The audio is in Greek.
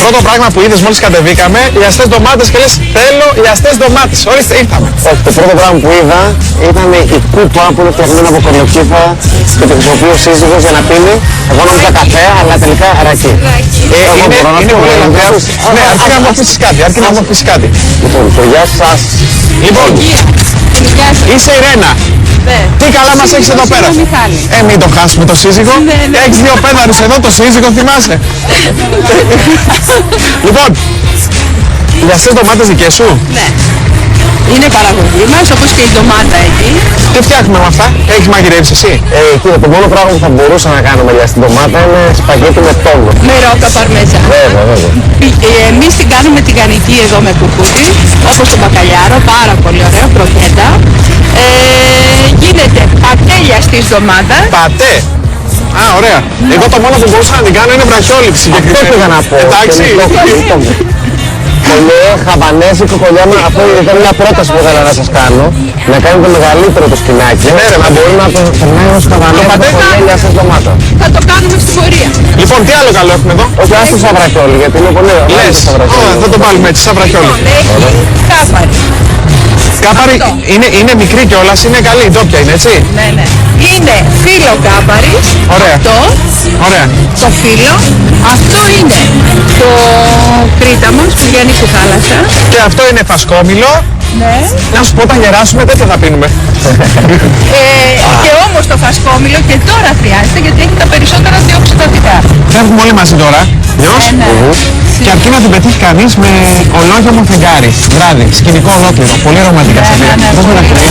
πρώτο πράγμα που είδες μόλις κατεβήκαμε, οι αστές ντομάτες και λες θέλω οι αστές ντομάτες. Ορίστε, ήρθαμε. Όχι, το πρώτο πράγμα που είδα ήταν η κούπα που είναι φτιαγμένη από κολοκύθα και τη χρησιμοποιεί ο σύζυγος για να πίνει. Εγώ νόμιζα καφέ, αλλά τελικά αρακί. Είναι πολύ ωραία. Ναι, αρκεί να μου αφήσεις κάτι, αρκεί να μου αφήσεις κάτι. Λοιπόν, το γεια σας. Λοιπόν, είσαι η Ρένα. Τι καλά μας έχεις εδώ πέρα. Μην το χάσουμε το σύζυγο. Έχεις δύο πέδαρους εδώ, το σύζυγο θυμάσαι. Λοιπόν, οι αστές ντομάτες δικές σου. Ναι. Είναι παραγωγή μας, όπως και η ντομάτα εκεί. Τι φτιάχνουμε με αυτά, έχεις μαγειρεύσει εσύ. Κοίτα, το μόνο πράγμα που θα μπορούσα να κάνω για στην ντομάτα είναι σπαγγέτι με τόνο. Με ρόκα παρμεζά. Βέβαια. Εμείς την κάνουμε τηγανιτή εδώ με κουκούτι, όπως το μπακαλιάρο, πάρα πολύ ωραίο, κροκέτα. Γίνεται πατέλια στις ντομάτα. Πατέ. Α, ωραία. Εγώ το μόνο που μπορούσα να την κάνω είναι βραχιόληψη. Αυτό πήγα να πω. Εντάξει. Κολλιέ, χαβανέζικο κολλιάμα, αυτό ήταν μια πρόταση που ήθελα να σας κάνω. Να κάνετε μεγαλύτερο το σκηνάκι. Ναι, ρε, να μπορεί να το περνάει ως χαβανέζικο κολλιέ σε ντομάτα. Θα το κάνουμε στην πορεία. Λοιπόν, τι άλλο καλό έχουμε εδώ. Όχι, άστο σαβρακιόλι, γιατί είναι πολύ ωραίο. Λες, θα το βάλουμε έτσι, σαν βραχιόλι. Έχει κάπαρη. Κάπαρη είναι μικρή κιόλας, είναι καλή, ντόπια είναι, έτσι. Ναι. Είναι φύλλο κάπαρης. Ωραία. Αυτό, Ωραία. το φύλλο. Αυτό είναι το κρίταμος που βγαίνει στη θάλασσα. Και αυτό είναι φασκόμηλο. Ναι. Να σου πω, όταν γεράσουμε τέτοια θα πίνουμε. Και όμως το φασκόμηλο και τώρα χρειάζεται γιατί έχει τα περισσότερα διοξυδοτικά. Φεύγουμε όλοι μαζί τώρα. Γιος. Και αρκεί να την πετύχει κανείς με ολόγιαμο φεγγάρι. Βράδυ, σκηνικό ολόκληρο. Πολύ ρομαντικά σχέδια. Δώσ' με ένα χέρι.